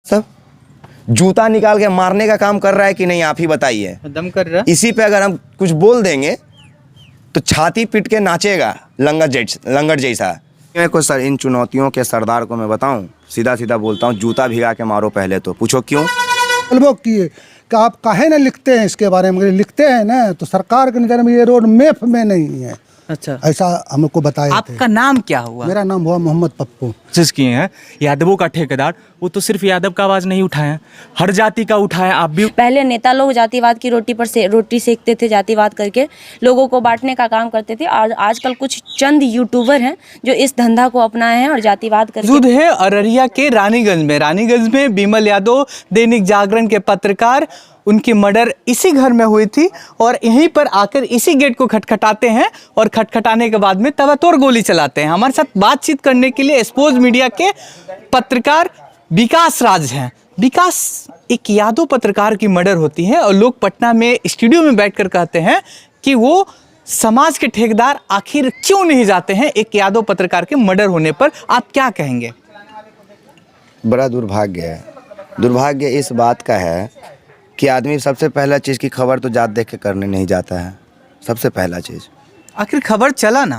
सब जूता निकाल के मारने का काम कर रहा है कि नहीं, आप ही बताइए। दम कर रहा। इसी पे अगर हम कुछ बोल देंगे तो छाती पीट के नाचेगा लंगड़ जैसा। मैं को सर इन चुनौतियों के सरदार को मैं बताऊं, सीधा सीधा बोलता हूं, जूता भिगा के मारो पहले तो। पूछो क्यों? वो किए कि आप काहे ना लिखते हैं इसके बारे में, लिखते हैं ना तो सरकार के नज़र में ये रोड मैप में नहीं है। अच्छा, ऐसा हमको बताया। आपका नाम क्या हुआ? मेरा नाम हुआ मोहम्मद पप्पू। कोशिश किए हैं यादवों का ठेकेदार, वो तो सिर्फ यादव का आवाज नहीं उठाए, हर जाति का उठाए। आप भी पहले नेता लोग जातिवाद की रोटी सेकते थे, जातिवाद करके लोगों को बांटने का काम करते थे। और आजकल कुछ चंद यूट्यूबर हैं जो इस धंधा को अपनाए हैं और जातिवाद करके। मौजूद है अररिया के रानीगंज में बिमल यादव, दैनिक जागरण के पत्रकार। उनकी मर्डर इसी घर में हुई थी और यहीं पर आकर इसी गेट को खटखटाते हैं और खटखटाने के बाद में तबातोड़ गोली चलाते हैं। हमारे साथ बातचीत करने के लिए एक्सपोज मीडिया के पत्रकार विकास राज हैं। विकास, एक यादव पत्रकार की मर्डर होती है और लोग पटना में स्टूडियो में बैठकर कहते हैं कि वो समाज के ठेकेदार आखिर क्यों नहीं जाते हैं एक यादव पत्रकार के मर्डर होने पर। आप क्या कहेंगे? बड़ा दुर्भाग्य है। दुर्भाग्य इस बात का है कि आदमी सबसे पहला चीज़ की खबर तो जात देख के करने नहीं जाता है। सबसे पहला चीज़, आखिर खबर चला ना,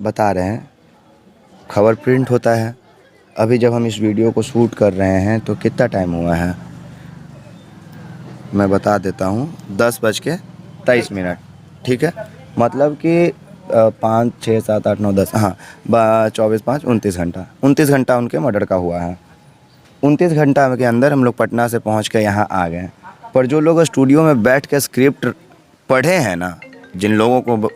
बता रहे हैं, खबर प्रिंट होता है। अभी जब हम इस वीडियो को शूट कर रहे हैं तो कितना टाइम हुआ है मैं बता देता हूँ, 10:23। ठीक है, मतलब कि 5, 6, 7, 8, 9, 10, हाँ 24, 5, 29 घंटा। 29 घंटा उनके मर्डर का हुआ है। 29 घंटा के अंदर हम लोग पटना से पहुँच के यहाँ आ गए। पर जो लोग स्टूडियो में बैठ के स्क्रिप्ट पढ़े हैं ना, जिन लोगों को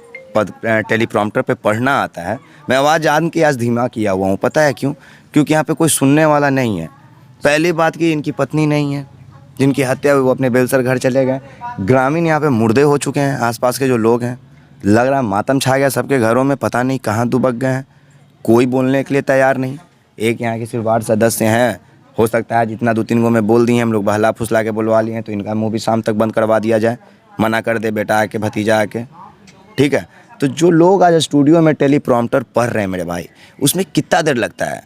टेलीप्रॉम्प्टर पे पढ़ना आता है, मैं आवाज़ जान के आज धीमा किया हुआ हूँ। पता है क्यों? क्योंकि यहाँ पे कोई सुनने वाला नहीं है। पहली बात कि इनकी पत्नी नहीं है, जिनकी हत्या हुई वो अपने बेलसर घर चले गए। ग्रामीण यहाँ पे मुर्दे हो चुके हैं, आसपास के जो लोग हैं, लग रहा है मातम छा गया सबके घरों में। पता नहीं कहाँ दुबक गए हैं, कोई बोलने के लिए तैयार नहीं। एक यहाँ के सिर्फ वार्ड सदस्य हैं, हो सकता है जितना 2-3 गो में बोल दिए हम लोग, बहला फुसला के बुलवा लिए हैं, तो इनका मुंह भी शाम तक बंद करवा दिया जाए, मना कर दे बेटा आके, भतीजा आके। ठीक है, तो जो लोग आज स्टूडियो में टेलीप्रॉम्प्टर पढ़ रहे हैं मेरे भाई, उसमें कितना देर लगता है?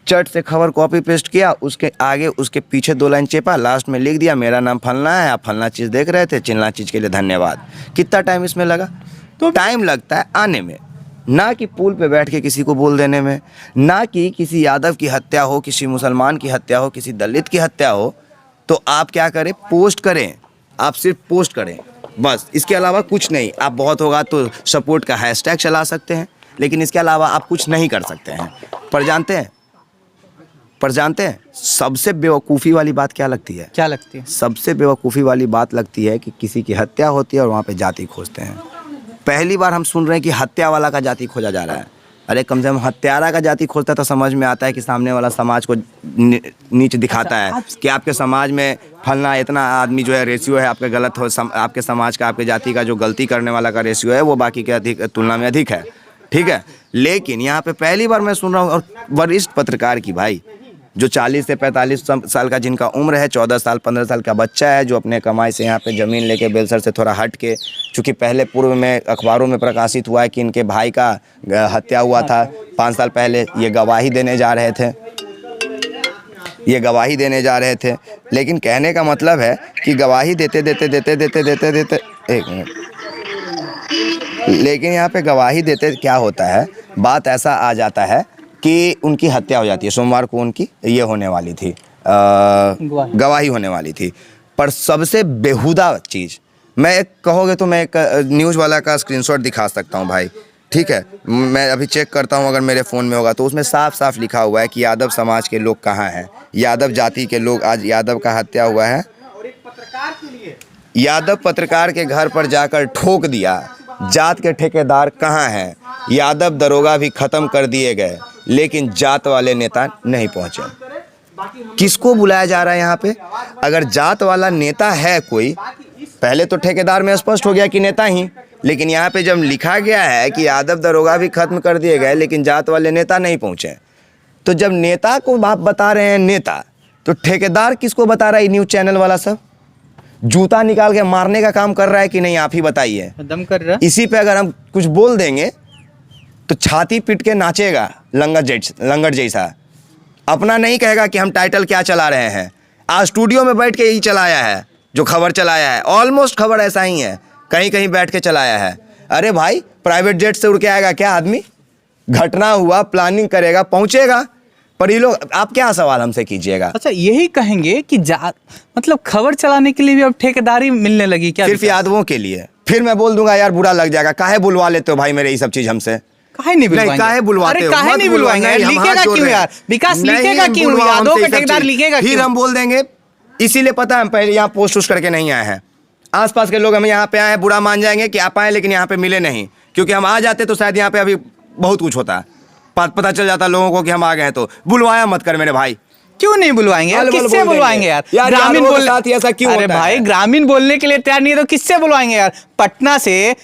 चट से खबर कॉपी पेस्ट किया, उसके आगे उसके पीछे 2 लाइन चेपा, लास्ट में लिख दिया मेरा नाम फलना है, आप फलना चीज़ देख रहे थे, चिल्ला चीज़ के लिए धन्यवाद। कितना टाइम इसमें लगा? तो टाइम लगता है आने में, ना कि पुल पे बैठ के किसी को बोल देने में, ना कि किसी यादव की हत्या हो, किसी मुसलमान की हत्या हो, किसी दलित की हत्या हो तो आप क्या करें? पोस्ट करें। आप सिर्फ पोस्ट करें बस, इसके अलावा कुछ नहीं। आप बहुत होगा तो सपोर्ट का हैशटैग चला सकते हैं, लेकिन इसके अलावा आप कुछ नहीं कर सकते हैं। पर जानते हैं सबसे बेवकूफ़ी वाली बात क्या लगती है? क्या लगती है? सबसे बेवकूफ़ी वाली बात लगती है कि किसी की हत्या होती है और वहाँ पे जाति खोजते हैं। पहली बार हम सुन रहे हैं कि हत्या वाला का जाति खोजा जा रहा है। अरे कम से कम हत्यारा का जाति खोजता तो समझ में आता है कि सामने वाला समाज को नीच दिखाता है कि आपके समाज में फलना इतना आदमी जो है रेशियो है आपका गलत हो, आपके समाज का, आपके जाति का जो गलती करने वाला का रेशियो है वो बाकी के अधिक तुलना में अधिक है। ठीक है, लेकिन यहाँ पे पहली बार मैं सुन रहा हूँ, और वरिष्ठ पत्रकार की भाई, जो 40 से 45 साल का जिनका उम्र है, 14 साल 15 साल का बच्चा है, जो अपने कमाई से यहाँ पे ज़मीन लेके बेलसर से थोड़ा हट के, चूँकि पहले पूर्व में अखबारों में प्रकाशित हुआ है कि इनके भाई का हत्या हुआ था 5 साल पहले, ये गवाही देने जा रहे थे। लेकिन कहने का मतलब है कि गवाही देते एक मिनट, लेकिन यहाँ पे गवाही देते क्या होता है, बात ऐसा आ जाता है कि उनकी हत्या हो जाती है। सोमवार को उनकी ये होने वाली थी, गवाही होने वाली थी। पर सबसे बेहुदा चीज़, मैं कहोगे तो मैं एक न्यूज़ वाला का स्क्रीनशॉट दिखा सकता हूँ भाई। ठीक है, मैं अभी चेक करता हूँ अगर मेरे फ़ोन में होगा तो उसमें साफ साफ लिखा हुआ है कि यादव समाज के लोग कहाँ हैं, यादव जाति के लोग। आज यादव का हत्या हुआ है, यादव पत्रकार के घर पर जाकर ठोक दिया, जात के ठेकेदार कहाँ हैं, यादव दरोगा भी ख़त्म कर दिए गए, लेकिन जात वाले नेता नहीं पहुंचे। किसको बुलाया जा रहा है यहाँ पे? अगर जात वाला नेता है कोई, पहले तो ठेकेदार में स्पष्ट हो गया कि नेता ही, लेकिन यहाँ पे जब लिखा गया है कि यादव दरोगा भी खत्म कर दिए गए लेकिन जात वाले नेता नहीं पहुंचे, तो जब नेता को आप बता रहे हैं नेता, तो ठेकेदार किसको बता रहा है? न्यूज़ चैनल वाला सब जूता निकाल के मारने का काम कर रहा है कि नहीं, आप ही बताइए। दम कर रहा। इसी पे अगर हम कुछ बोल देंगे तो छाती पीट के नाचेगा लंगड़ जैसा। अपना नहीं कहेगा कि हम टाइटल क्या चला रहे हैं, आज स्टूडियो में बैठ के यही चलाया है, जो खबर चलाया है ऑलमोस्ट खबर ऐसा ही है, कहीं कहीं बैठ के चलाया है। अरे भाई प्राइवेट जेट से उड़ के आएगा क्या आदमी? घटना हुआ, प्लानिंग करेगा, पहुंचेगा। पर ये लोग, आप क्या सवाल हमसे कीजिएगा? अच्छा, यही कहेंगे कि मतलब खबर चलाने के लिए भी अब ठेकेदारी मिलने लगी क्या? सिर्फ यादवों के लिए। फिर मैं बोल दूंगा यार बुरा लग जाएगा, काहे बुलवा लेते हो भाई मेरे ये सब चीज हमसे? काहे नहीं बुलवाएंगे? काहे बुलवाते अरे हो? काहे मत नहीं बुलवाएंगे? बुलवाएंगे, हम लिखेगा हाथ जोड़ क्यों रहे हैं। यार? विकास नहीं, लिखेगा क्यों? बुलवाओ यादव हमसे का ये सब ठेकेदार चीज। लिखेगा फिर क्यों? हम बोल देंगे, इसीलिए पता है हम पहले यहाँ पोस्ट उस्ट करके नहीं आए हैं। आसपास के लोग हमें यहाँ पे आए हैं, बुरा मान जाएंगे कि आप आए लेकिन यहाँ पे मिले नहीं, क्योंकि हम आ जाते तो शायद यहाँ पे अभी बहुत कुछ होता है, पता चल जाता लोगों को कि हम आ गए हैं। तो बुलवाया मत कर मेरे भाई। क्यों नहीं बुलवाएंगे यार? अलबल किससे बोल बुलवाएंगे यार? देंगे। ग्रामीण यादवों के साथ ही ऐसा क्यों अरे होता भाई है? ग्रामीण बोलने के लिए तैयार नहीं है तो किससे बुलवाएंगे यार? पटना से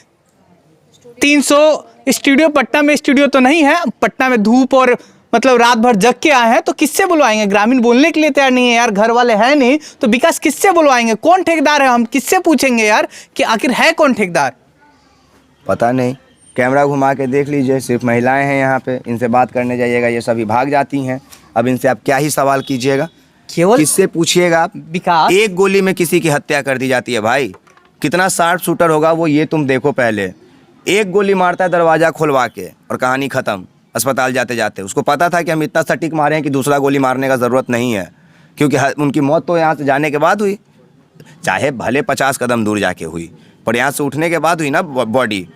300 स्टूडियो, पटना में स्टूडियो तो नहीं है, पटना में धूप और मतलब रात भर जग के आए हैं, तो किससे बुलवाएंगे? ग्रामीण बोलने के लिए तैयार नहीं है यार, घर वाले हैं नहीं, तो विकास किससे बुलवाएंगे? कौन ठेकेदार है? हम किससे पूछेंगे यार कि आखिर है कौन ठेकेदार? पता नहीं, कैमरा घुमा के देख लीजिए, सिर्फ महिलाएं हैं यहाँ पे, इनसे बात करने जाइएगा ये सभी भाग जाती हैं। अब इनसे आप क्या ही सवाल कीजिएगा, केवल किससे पूछिएगा आप? विकास, एक गोली में किसी की हत्या कर दी जाती है भाई, कितना शार्प शूटर होगा वो ये तुम देखो पहले। एक गोली मारता है दरवाजा खुलवा के और कहानी खत्म, अस्पताल जाते जाते। उसको पता था कि हम इतना सटीक मारे हैं कि दूसरा गोली मारने का ज़रूरत नहीं है, क्योंकि उनकी मौत तो यहाँ से जाने के बाद हुई, चाहे भले 50 कदम दूर जाके हुई, पर यहाँ से उठने के बाद हुई ना बॉडी।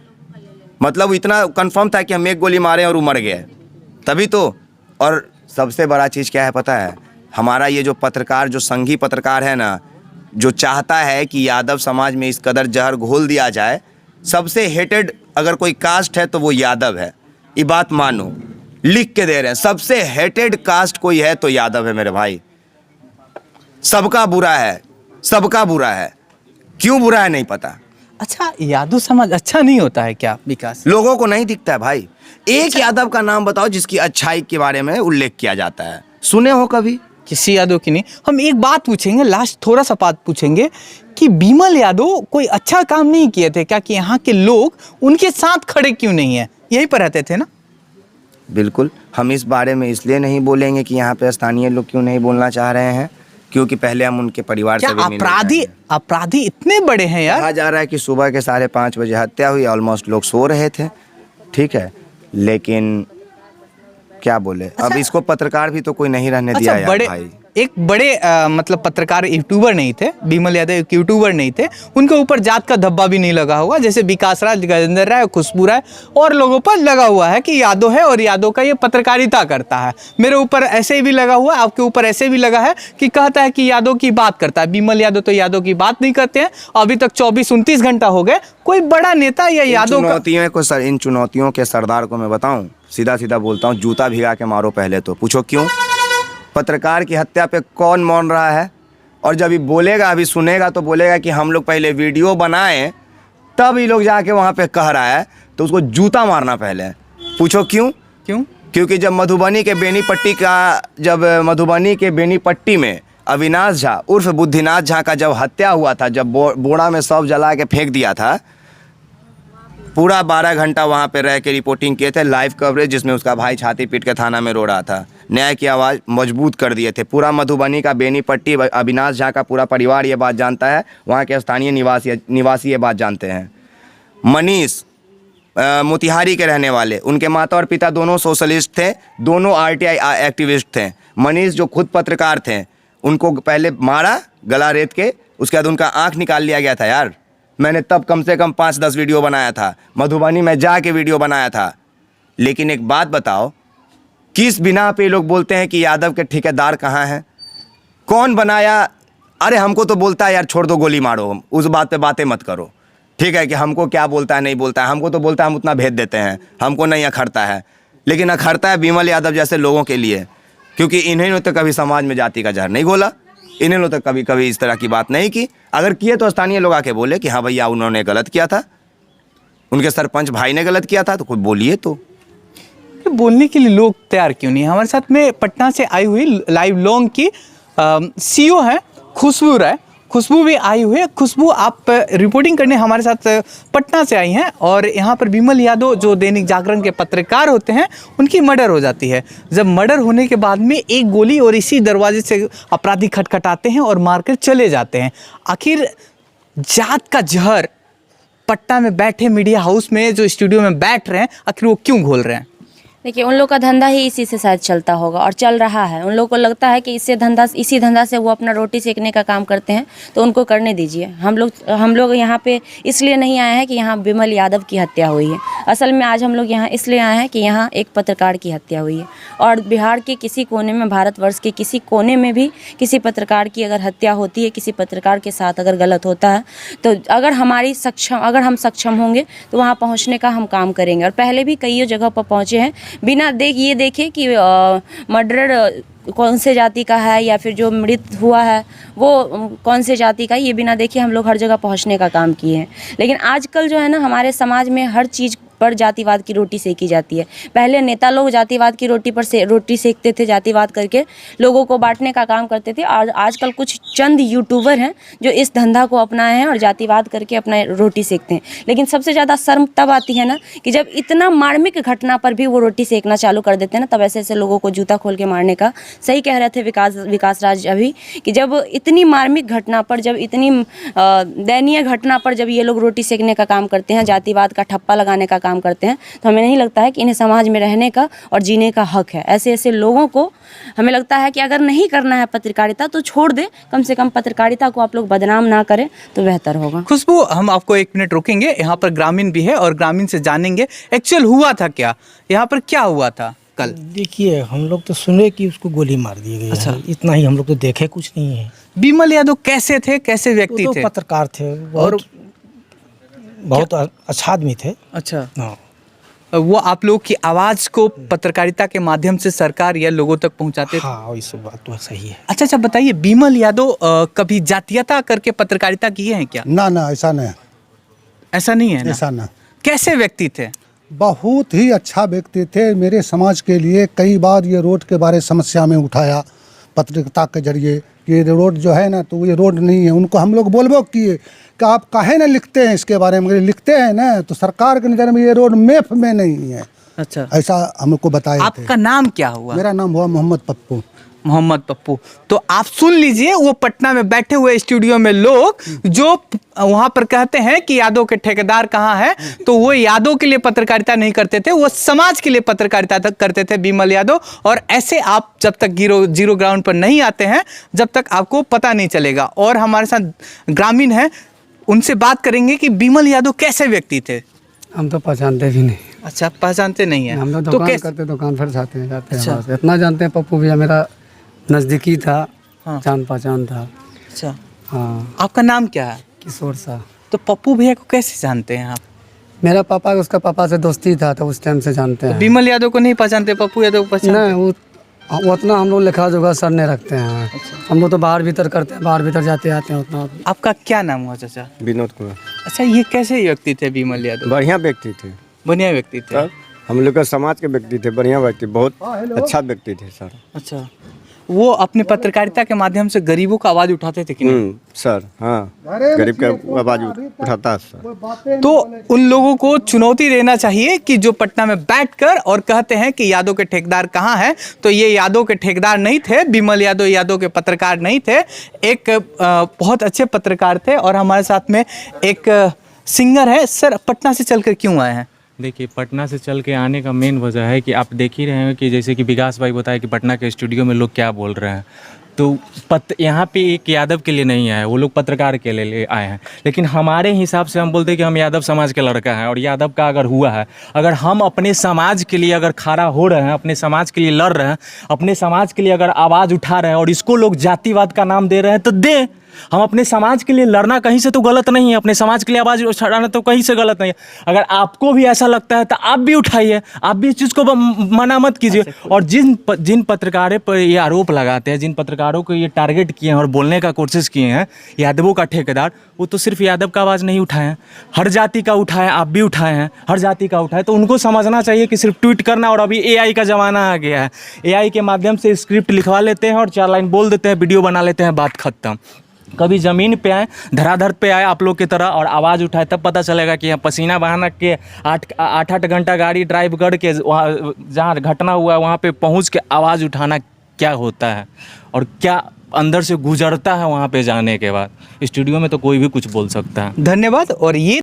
मतलब इतना कंफर्म था कि हम एक गोली मारे और वो मर गए, तभी तो। और सबसे बड़ा चीज़ क्या है पता है? हमारा ये जो पत्रकार, जो संघी पत्रकार है ना, जो चाहता है कि यादव समाज में इस कदर जहर घोल दिया जाए, सबसे हेटेड अगर कोई कास्ट है तो वो यादव है। ये बात मानो, लिख के दे रहे हैं, सबसे हेटेड कास्ट कोई है तो यादव है मेरे भाई। सबका बुरा है, सबका बुरा है। क्यों बुरा है नहीं पता। अच्छा यादव समाज अच्छा नहीं होता है क्या विकास? लोगों को नहीं दिखता है भाई। एक यादव का नाम बताओ जिसकी अच्छाई के बारे में उल्लेख किया जाता है, सुने हो कभी? किसी यादव की नहीं। हम एक बात पूछेंगे, लास्ट थोड़ा सा बात पूछेंगे कि बिमल यादव कोई अच्छा काम नहीं किए थे क्या? कि यहाँ के लोग उनके साथ खड़े क्यों नहीं है? यहीं पर रहते थे ना? बिल्कुल, हम इस बारे में इसलिए नहीं बोलेंगे कि यहाँ पे स्थानीय लोग क्यों नहीं बोलना चाह रहे हैं, क्योंकि पहले हम उनके परिवार से भी मिलने अपराधी जाएंगे। अपराधी इतने बड़े हैं यार? कहा जा रहा है कि सुबह के 5:30 बजे हत्या हुई, ऑलमोस्ट लोग सो रहे थे, ठीक है, लेकिन क्या बोले। अब इसको पत्रकार भी तो कोई नहीं रहने दिया यार बड़े भाई। एक बड़े मतलब पत्रकार यूट्यूबर नहीं थे, बिमल यादव एक यूट्यूबर नहीं थे, उनके ऊपर जात का धब्बा भी नहीं लगा हुआ, जैसे विकास राज, गजेंद्र राय, खुशबू राय और लोगों पर लगा हुआ है कि यादव है और यादव का ये पत्रकारिता करता है। मेरे ऊपर ऐसे भी लगा हुआ है, आपके ऊपर ऐसे भी लगा है कि कहता है कि यादव की बात करता है। बिमल यादव तो यादव की बात नहीं करते हैं। अभी तक 24-29 घंटा हो गए, कोई बड़ा नेता या यादव इन चुनौतियों के सरदार को मैं बताऊं, सीधा सीधा बोलता हूं, जूता भिगा के मारो पहले तो। पूछो क्यों? पत्रकार की हत्या पे कौन मौन रहा है? और जब ये बोलेगा, अभी सुनेगा तो बोलेगा कि हम लोग पहले वीडियो बनाए तब ये लोग जाके वहाँ पे कह रहा है, तो उसको जूता मारना पहले। पूछो क्यों? क्यों? क्योंकि जब मधुबनी के बेनीपट्टी में अविनाश झा उर्फ बुद्धिनाथ झा का जब हत्या हुआ था, जब बोड़ा में सब जला के फेंक दिया था, पूरा 12 घंटा वहाँ पे रह के रिपोर्टिंग किए थे, लाइव कवरेज, जिसमें उसका भाई छाती पीट के थाना में रो रहा था। न्याय की आवाज़ मजबूत कर दिए थे। पूरा मधुबनी का बेनीपट्टी, अविनाश झा का पूरा परिवार ये बात जानता है, वहाँ के स्थानीय निवासी ये बात जानते हैं। मनीष मोतिहारी के रहने वाले, उनके माता और पिता दोनों सोशलिस्ट थे, दोनों RTI एक्टिविस्ट थे। मनीष जो खुद पत्रकार थे, उनको पहले मारा गला रेत के, उसके बाद उनका आँख निकाल लिया गया था यार। मैंने तब कम से कम 5-10 वीडियो बनाया था, मधुबनी में जाके वीडियो बनाया था। लेकिन एक बात बताओ, किस बिना पे लोग बोलते हैं कि यादव के ठेकेदार कहाँ हैं? कौन बनाया? अरे हमको तो बोलता है यार छोड़ दो, गोली मारो, उस बात पे बातें मत करो, ठीक है? कि हमको क्या बोलता है नहीं बोलता है, हमको तो बोलता है हम उतना भेज देते हैं, हमको नहीं अखरता है। लेकिन अखरता है बिमल यादव जैसे लोगों के लिए, क्योंकि इन्होंने तो कभी समाज में जाति का जहर नहीं घोला, इन्होंने तो कभी इस तरह की बात नहीं की। अगर किए तो स्थानीय लोग आके बोले कि हाँ भैया उन्होंने गलत किया था, उनके सरपंच भाई ने गलत किया था, तो कोई बोलिए। तो बोलने के लिए लोग तैयार क्यों नहीं? हमारे साथ में पटना से आई हुई लाइव लॉन्ग की CEO है खुशबू राय, खुशबू भी आई हुई है। खुशबू, आप रिपोर्टिंग करने हमारे साथ पटना से आई हैं और यहाँ पर बिमल यादव जो दैनिक जागरण के पत्रकार होते हैं उनकी मर्डर हो जाती है। जब मर्डर होने के बाद में एक गोली और इसी दरवाजे से अपराधी खटखटाते हैं और मारकर चले जाते हैं। आखिर जात का जहर पटना में बैठे मीडिया हाउस में जो स्टूडियो में बैठ रहे हैं, आखिर वो क्यों घोल रहे हैं? देखिए, उन लोग का धंधा ही इसी से शायद चलता होगा और चल रहा है। उन लोग को लगता है कि इसी धंधा से वो अपना रोटी सेकने का काम करते हैं, तो उनको करने दीजिए। हम लोग यहाँ पे इसलिए नहीं आए हैं कि यहाँ बिमल यादव की हत्या हुई है। असल में आज हम लोग यहाँ इसलिए आए हैं कि यहाँ एक पत्रकार की हत्या हुई है और बिहार के किसी कोने में, भारतवर्ष के किसी कोने में भी किसी पत्रकार की अगर हत्या होती है, किसी पत्रकार के साथ अगर गलत होता है, तो अगर हम सक्षम होंगे तो वहाँ पहुँचने का हम काम करेंगे। और पहले भी कई जगह पर पहुँचे हैं, बिना ये देखे कि मर्डर कौन से जाति का है या फिर जो मृत हुआ है वो कौन से जाति का है, ये बिना देखे हम लोग हर जगह पहुंचने का काम किए हैं। लेकिन आजकल जो है ना, हमारे समाज में हर चीज़ पर जातिवाद की रोटी सेकी जाती है। पहले नेता लोग जातिवाद की रोटी सेकते थे, जातिवाद करके लोगों को बांटने का काम करते थे। और आजकल कुछ चंद यूट्यूबर हैं जो इस धंधा को अपनाए हैं और जातिवाद करके अपना रोटी सेकते हैं। लेकिन सबसे ज़्यादा शर्म तब आती है ना कि जब इतना मार्मिक घटना पर भी वो रोटी सेकना चालू कर देते हैं ना, तब ऐसे ऐसे लोगों को जूता खोल के मारने का। सही कह रहे थे विकास राज अभी कि जब इतनी मार्मिक घटना पर, जब इतनी दयनीय घटना पर जब ये लोग रोटी सेकने का काम करते हैं, जातिवाद का ठप्पा लगाने का काम करते हैं, तो हमें नहीं लगता है कि इन्हें समाज में रहने का और जीने का हक है। ऐसे ऐसे लोगों को हमें लगता है कि अगर नहीं करना है पत्रकारिता तो छोड़ दे, कम से कम पत्रकारिता को आप लोग बदनाम ना करें तो बेहतर होगा। खुशबू, हम आपको 1 मिनट रोकेंगे। यहाँ पर ग्रामीण भी है और ग्रामीण से जानेंगे एक्चुअल हुआ था क्या, यहाँ पर क्या हुआ था कल। देखिए, हम लोग तो सुने कि उसको गोली मार दी गई। अच्छा। है, इतना ही, हम लोग तो देखे कुछ नहीं है। बिमल यादव कैसे थे, कैसे व्यक्ति वो थे? तो पत्रकार थे और बहुत अच्छा आदमी थे। अच्छा, हाँ, वो आप लोग की आवाज़ को पत्रकारिता के माध्यम से सरकार या लोगों तक पहुंचाते थे? हाँ, ये सब बात तो सही है। अच्छा, बताइए, बिमल यादव कभी जातीयता करके पत्रकारिता किए हैं क्या? ना ऐसा नहीं, ऐसा नहीं है ना? ऐसा ना। कैसे व्यक्ति थे? बहुत ही अच्छा व्यक्ति थे। मेरे समाज के लिए कई बार ये रोड के बारे समस्या में उठाया पत्रकारिता के जरिए कि ये रोड जो है ना, तो ये रोड नहीं है। उनको हम लोग बोलबो किए कि आप काहे ना लिखते हैं इसके बारे में। लिखते हैं ना तो सरकार के नज़र में ये रोड मैप में नहीं है। अच्छा, ऐसा हमको बताया। आपका नाम क्या हुआ? मेरा नाम हुआ मोहम्मद पप्पू। मोहम्मद पप्पू। तो आप सुन लीजिए, वो पटना में बैठे हुए स्टूडियो में लोग जो वहां पर कहते हैं कि यादव के ठेकेदार कहाँ हैं, तो वो यादव के लिए पत्रकारिता नहीं करते थे, वो समाज के लिए पत्रकारिता करते थे बिमल यादव। और ऐसे आप जब तक जीरो ग्राउंड पर नहीं आते हैं, जब तक आपको पता नहीं चलेगा। और हमारे साथ ग्रामीण हैं, उनसे बात करेंगे कि बिमल यादव कैसे व्यक्ति थे। हम तो पहचानते भी नहीं। अच्छा, पहचानते नहीं है? हम लोग तो दुकान करते, दुकान पर जाते हैं अच्छा। वहाँ से। इतना जानते हैं, पप्पू भैया मेरा नज़दीकी था। हाँ। जान पहचान था। अच्छा, हाँ। आपका नाम क्या है? किशोर सा। तो पप्पू भैया को कैसे जानते हैं आप? मेरा पापा, उसका पापा से दोस्ती था, तो उस टाइम से जानते हैं। बिमल यादव को नहीं पहचानते, पप्पू यादव को पहचानते? नहीं, वो उतना हम लोग लिखा जोगा सर नहीं रखते हैं। हम लोग तो बाहर भीतर करते हैं, बाहर भीतर जाते आते हैं उतना। आपका क्या नाम हुआ चाचा? विनोद कुमार। अच्छा, ये कैसे व्यक्ति थे बिमल यादव? बढ़िया व्यक्ति थे, बढ़िया व्यक्ति थे। हम लोग का समाज के व्यक्ति थे, बढ़िया व्यक्ति, बहुत अच्छा व्यक्ति थे सर। अच्छा, वो अपने पत्रकारिता के माध्यम से गरीबों का आवाज उठाते थे कि नहीं? सर, हाँ, गरीब का आवाज उठाता है सर। तो उन लोगों को चुनौती देना चाहिए कि जो पटना में बैठकर और कहते हैं कि यादव के ठेकेदार कहाँ हैं, तो ये यादव के ठेकेदार नहीं थे। बिमल यादव यादव के पत्रकार नहीं थे, एक बहुत अच्छे पत्रकार थे। और हमारे साथ में एक सिंगर है। सर, पटना से चलकर क्यों आए हैं? देखिए, पटना से चल के आने का मेन वजह है कि आप देख ही रहे हैं कि जैसे कि विकास भाई बताया कि पटना के स्टूडियो में लोग क्या बोल रहे हैं। तो यहाँ पे एक यादव के लिए नहीं आए, वो लोग पत्रकार के लिए आए हैं। लेकिन हमारे हिसाब से हम बोलते हैं कि हम यादव समाज के लड़का हैं, और यादव का अगर हुआ है, अगर हम अपने समाज के लिए अगर खड़ा हो रहे हैं, अपने समाज के लिए लड़ रहे हैं, अपने समाज के लिए अगर आवाज़ उठा रहे हैं और इसको लोग जातिवाद का नाम दे रहे हैं, तो दे। हम अपने समाज के लिए लड़ना कहीं से तो गलत नहीं है, अपने समाज के लिए आवाज़ उठाना तो कहीं से गलत नहीं है। अगर आपको भी ऐसा लगता है तो आप भी उठाइए, आप भी इस चीज़ को मना मत कीजिए। और जिन पत्रकारों पर ये आरोप लगाते हैं, जिन पत्रकारों को ये टारगेट किए हैं और बोलने का कोशिश किए हैं यादवों का ठेकेदार, वो तो सिर्फ यादव का आवाज़ नहीं उठाए हैं, हर जाति का उठाए, आप भी उठाए हैं, हर जाति का उठाए। तो उनको समझना चाहिए कि सिर्फ ट्वीट करना, और अभी AI का ज़माना आ गया है, AI के माध्यम से स्क्रिप्ट लिखवा लेते हैं और 4 लाइन बोल देते हैं, वीडियो बना लेते हैं, बात खत्म। कभी ज़मीन पे आए, धराधर पे आए आप लोग की तरह और आवाज़ उठाए, तब पता चलेगा कि यहाँ पसीना बहाना के 8 घंटा गाड़ी ड्राइव करके वहाँ जहाँ घटना हुआ है वहाँ पे पहुँच के आवाज़ उठाना क्या होता है और क्या अंदर से गुजरता है वहाँ पे जाने के बाद। स्टूडियो में तो कोई भी कुछ बोल सकता है। धन्यवाद। और ये